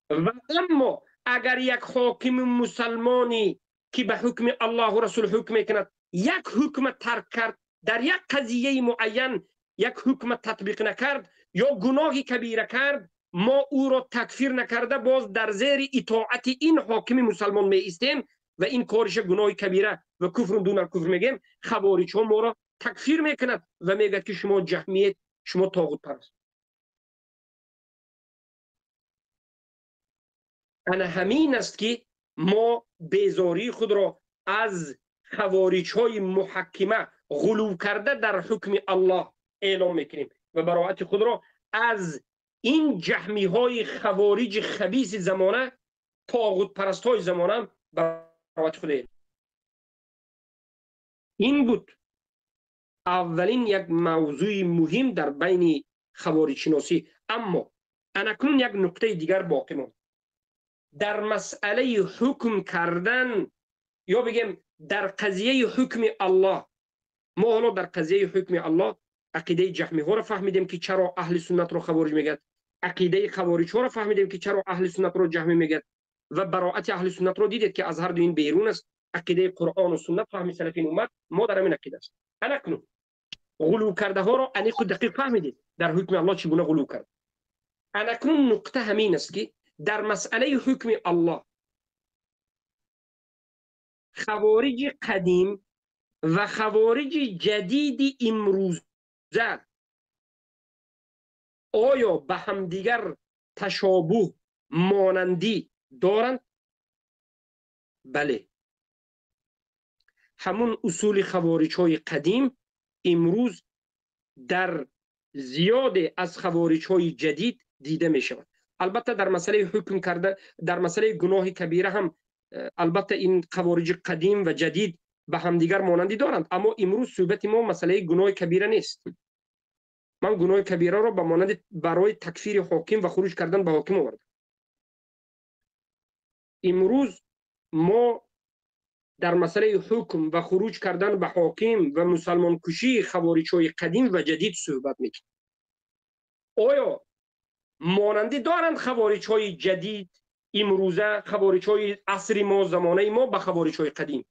و اما اگر یک حاکم مسلمانی که به حکم الله و رسول حکم میکند یک حکم ترک کرد، در یک قضیه معین یک حکم تطبیق نکرد یا گناهی کبیره کرد، ما او را تکفیر نکرده باز در زیر اطاعت این حاکم مسلمان می ایستیم و این کارش گناه کبیره و کفر دون الکفر میگیم. خوارج ها ما را تکفیر میکند و میگه که شما جهمیت، شما طاغوت پرست. انا همین است که ما بیزاری خود را از خوارج های محکمه غلو کرده در حکم الله اعلام میکنیم و براءت خود را از این جهمی های خوارج خبیث زمانه، طاغوت پرست های زمانه براءت خود اعلام. این بود اولین یک موضوع مهم در بین خوارج شناسی. اما اکنون یک نکته دیگر باقی ماند در مسئله حکم کردن، یا بگیم در قضیه حکم الله. ما حالا در قضیه حکم الله عقیده جهمی ها را فهمیدیم که چرا اهل سنت را خوارج میگه، عقیده خوارج ها را فهمیدیم که چرا اهل سنت را جهمی میگه و براءت اهل سنت را دیدید که از هر دو این بیرون است. عقیده قرآن و سنت فهم سلفین امت ما در همین عقیده است. اکنون غلو کرده ها را انیق دقیق فهمیدید در حکم الله چگونه غلو کرد. اکنون نقطه همین است که در مسئله حکم الله خوارج قدیم و خوارج جدید امروزه آیا به همدیگر تشابه مانندی دارند؟ بله. همون اصول خوارج های قدیم امروز در زیاده از خوارج های جدید دیده می شود. البته در مسئله حکم کرده، در مسئله گناه کبیره هم البته این خوارج قدیم و جدید به همدیگر مانندی دارند، اما امروز صحبت ما مسئله گناه کبیره نیست. من گناه کبیره را به مانند برای تکفیر حاکم و خروج کردن به حاکم آوردم. امروز ما در مسئله حکم و خروج کردن به حاکم و مسلمان کشی خوارج های قدیم و جدید صحبت میکنیم. آیا مانندی دارند خوارج های جدید امروزه، خوارج های عصر ما، زمانه ما به خوارج های قدیم؟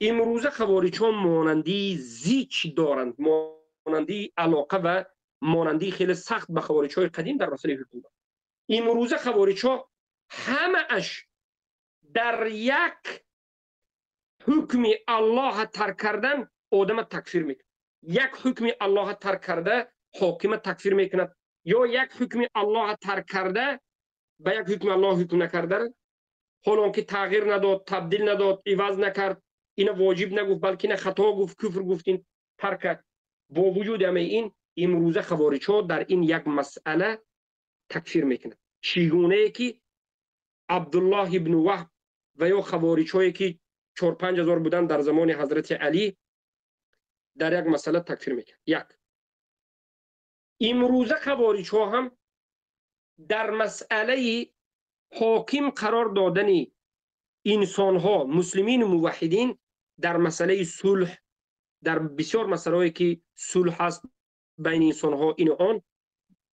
امروزه خوارج ها مانندی زیچ دارند، مانندی علاقه و مانندی خیلی سخت به خوارج های قدیم در مسئله حکم دارند. امروزه خوارج ها همه اش در یک حکم الله ترک کردن آدم تکفیر میکنه. یک حکم الله ترک کرده حاکم تکفیر میکند، یا یک حکم الله ترک کرده به یک حکم الله حکم نکرده، حالا که تغییر نداد، تبدیل نداد، عوض نکرد، این واجب نگفت بلکه نه خطا گفت، کفر گفتین، ترک کرد. با وجود همه این امروزه خوارج ها در این یک مسئله تکفیر میکنند. چگونه که عبدالله ابن وهب و یا خوارج هایی که 4-5 هزار بودن در زمان حضرت علی در یک مسئله تکفیر میکنند. یک، امروزه خوارج ها هم در مسئله حاکم قرار دادن انسان ها، مسلمین و موحدین، در مسئله صلح، در بسیار مسائلی که صلح هست بین انسان ها این و آن،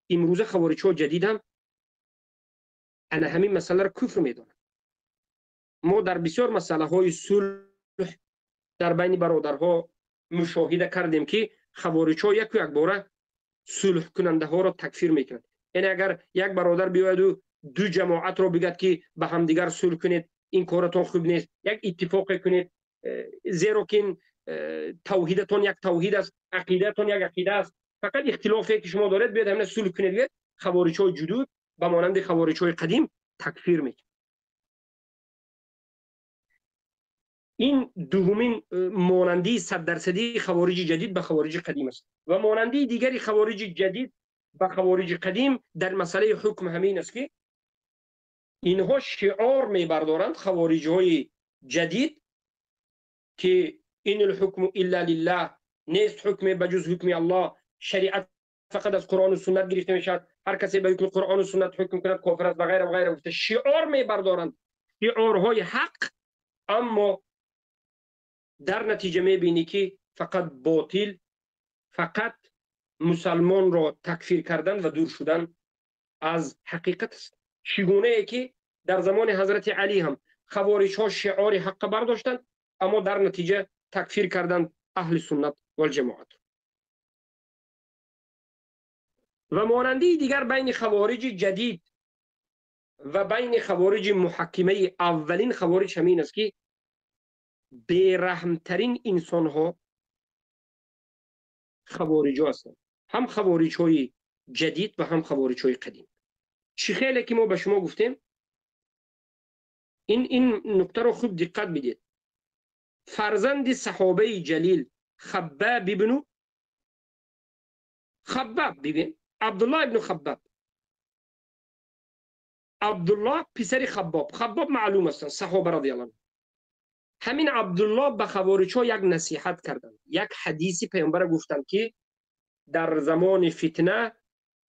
امروزه خوارج ها جدید هم انا همین مسئله را کفر میدانند. ما در بسیار مسئله های صلح در بین برادرها مشاهده کردیم که خوارج ها یک باره صلح کننده ها را تکفیر میکنند. یعنی اگر یک برادر بیاید و دو جماعت را بگد که به همدیگر صلح کنید، این کارتون خوب نیست، یک اتفاق کنید، زیرا که این توحیدتون یک توحید است، عقیدتون یک عقیده است. فقط اختلافی که شما دارید بیاید همین صلح کنید. خوارج‌های جدید به مانند خوارج‌های قدیم تکفیر میکنه. این دومین مانندی 100% خوارج جدید به خوارج قدیم است. و مانندی دیگری خوارج جدید به خوارج قدیم در مسئله حکم همین است که اینها شعار میبردارند، خوارج های جدید، که این الحکم الا لله، نیست حکم بجز حکم الله، شریعت فقط از قرآن و سنت گرفته میشد، هر کسی به حکم قرآن و سنت حکم کند کافر است و غیره و غیره. گفته شعار میبردارند، شعارهای حق، اما در نتیجه میبینی که فقط باطل، فقط مسلمان را تکفیر کردن و دور شدن از حقیقت است. چگونه ای که در زمان حضرت علی هم خوارج ها شعار حق برداشتند، اما در نتیجه تکفیر کردند اهل سنت و الجماعت. و مانندی دیگر بین خوارج جدید و بین خوارج محکمه اولین خوارج همین است که بیرحمترین انسان ها خوارج ها هستند، هم خوارج های جدید و هم خوارج های قدیم. چی خیلی که ما به شما گفتیم، این نکته رو خوب دقت بدید. فرزند صحابه جلیل خباب ابن خباب، ببین عبدالله ابن خباب، عبدالله پسر خباب، خباب معلوم است صحابه رضی الله عنه. همین عبدالله به خوارج ها یک نصیحت کردند، یک حدیثی پیامبر گفتند که در زمان فتنه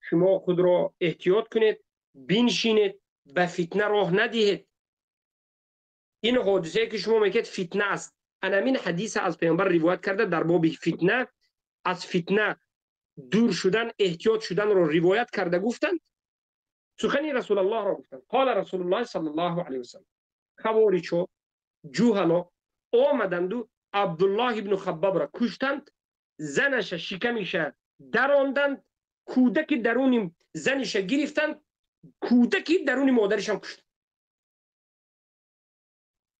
شما خود را احتیاط کنید، بنشینید، به فتنه راه ندهید. این حادثه که شما میگید فتنه است، همین حدیث از پیامبر روایت کرده در باب فتنه، از فتنه دور شدن، احتیاط شدن را روایت کرده. گفتند سخن رسول الله را گفتند. قال رسول الله صلی الله علیه و سلم، خوارج ها جوهلا آمدند و عبدالله ابن خباب را کشتند، زنش شکمش دراندند، کودک درون زنش گرفتند، کودک درون مادرش هم کشتند.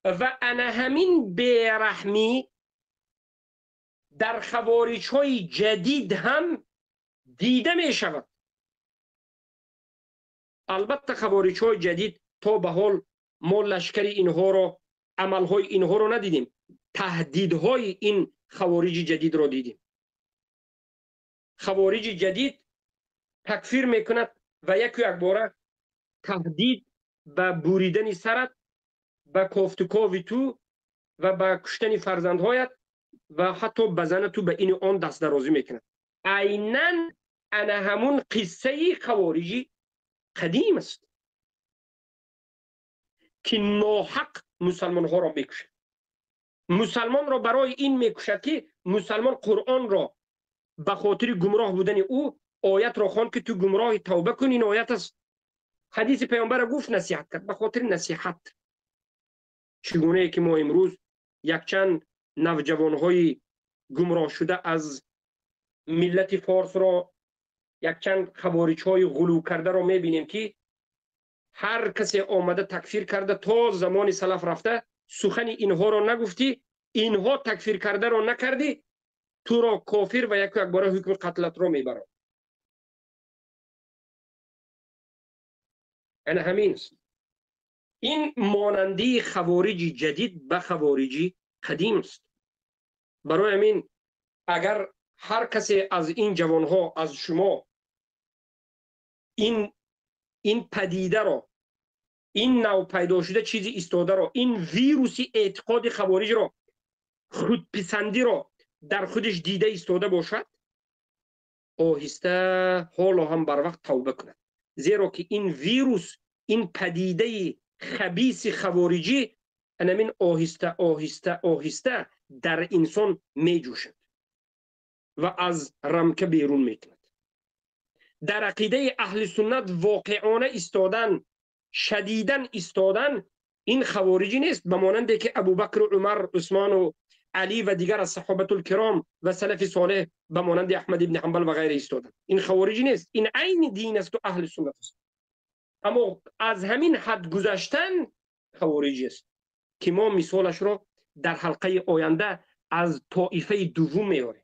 و انا همین بیرحمی در خوارج های جدید هم دیده می شود. البته خوارج های جدید تا به حال ما لشکر اینها را، عملهای اینها را ندیدیم، تهدیدهای این خوارج جدید را دیدیم. خوارج جدید تکفیر میکند و یک باره تهدید به بریدن سرت، به کافتکاوی تو و به کشتن فرزندهایت و حتی بزن تو به این آن دست درازی میکند. عیناً انا همون قصه خوارجی قدیم است که ناحق مسلمان ها را میکشد. مسلمان را برای این میکشد که مسلمان قرآن را به خاطر گمراه بودن او آیت را خواند که تو گمراه توبه کن، این آیت است. حدیث پیامبر گفت نصیحت کرد، به خاطر نصیحت. چگونه ای که ما امروز یک چند نوجوان های گمراه شده از ملت فارس را، یک چند خوارج های غلو کرده را میبینیم که هر کسی آمده تکفیر کرده، تا زمان سلف رفته سخن اینها را نگفتی، اینها تکفیر کرده را نکردی، تو را کافر و یک بار حکم قتلت را میبرد. این همین است. این مانندی خوارج جدید به خوارج قدیم است. برای همین اگر هر کسی از این جوانها، از شما، این پدیده را، این نوع پیدا شده چیزی استاده را، این ویروسی اعتقاد خوارج را، خودپسندی را در خودش دیده استاده باشد، آهسته حالا هم بر وقت توبه کند. زیرا که این ویروس، این پدیده خبیث خوارجی، همین آهسته آهسته آهسته در انسان می جوشد و از رمکه بیرون می کند. در عقیده اهل سنت واقعانه استادن، شدیدن استادن، این خوارجی نیست به مانندی که ابوبکر و عمر، عثمان و علی و دیگر از صحابه الکرام و سلف صالح به مانند احمد ابن حنبل و غیره استادن. این خوارجی نیست، این عین دین است و اهل سنت است. اما از همین حد گذشتن خوارجی است. که ما مثالش را در حلقه آینده از طایفه دوم میاریم.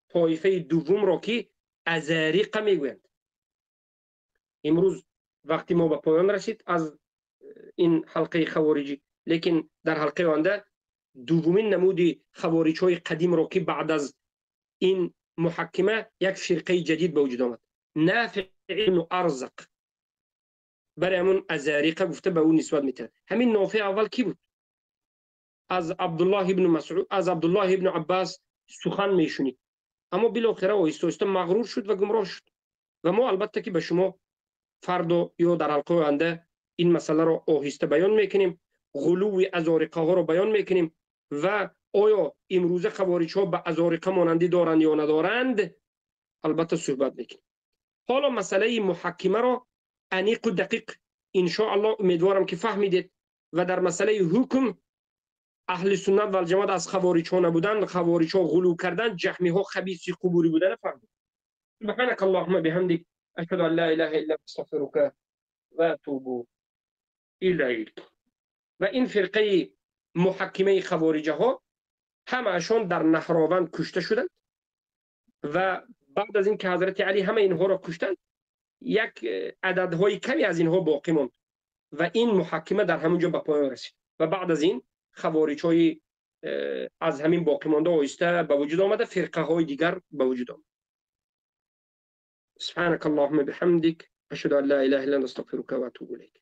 طایفه دوم را که ازاریقه میگویند. امروز وقتی ما به پایان رسید از این حلقه خوارجی، لیکن در حلقه آینده دومین نمود خوارج های قدیم را که بعد از این محکمه یک فرقه جدید به وجود آمد، نافع بن ارزق، برای همون ازاریقه گفته به اون نسبت میتونه. همین نافع اول کی بود؟ از عبدالله ابن مسعود، از عبدالله ابن عباس سخن میشنید، اما بالاخره آهسته آهسته مغرور شد و گمراه شد. و ما البته که به شما فردا یا در حلقه آینده این مسئله را آهسته بیان میکنیم، غلو ازاریقه ها را بیان میکنیم و آیا امروزه خوارج ها به ازاریقه مانندی دارند یا ندارند، البته صحبت میکنیم. حالا مسئله محکمه را انیق و دقیق ان شاء الله امیدوارم که فهمیدید و در مسئله حکم اهل سنت و الجماعت از خوارج ها نبودن، خوارج ها غلو کردن، جهمی ها خبیث قبوری بودن فهمید. سبحانك اللهم بحمدك اشهد ان لا اله الا انت استغفرك و اتوب الیک. و این فرقه محکمه خوارجه ها همه اشان در نهروند کشته شدند و بعد از این که حضرت علی همه اینها را کشتند، یک عددهای کمی از اینها باقی ماند و این محکمه در همونجا به پایان رسید و بعد از این خوارج های از همین باقی مانده آهسته به وجود آمده، فرقه های دیگر به وجود آمد. سبحانك اللهم بحمدك اشهد ان لا اله الا انت استغفرك و اتوب الیک.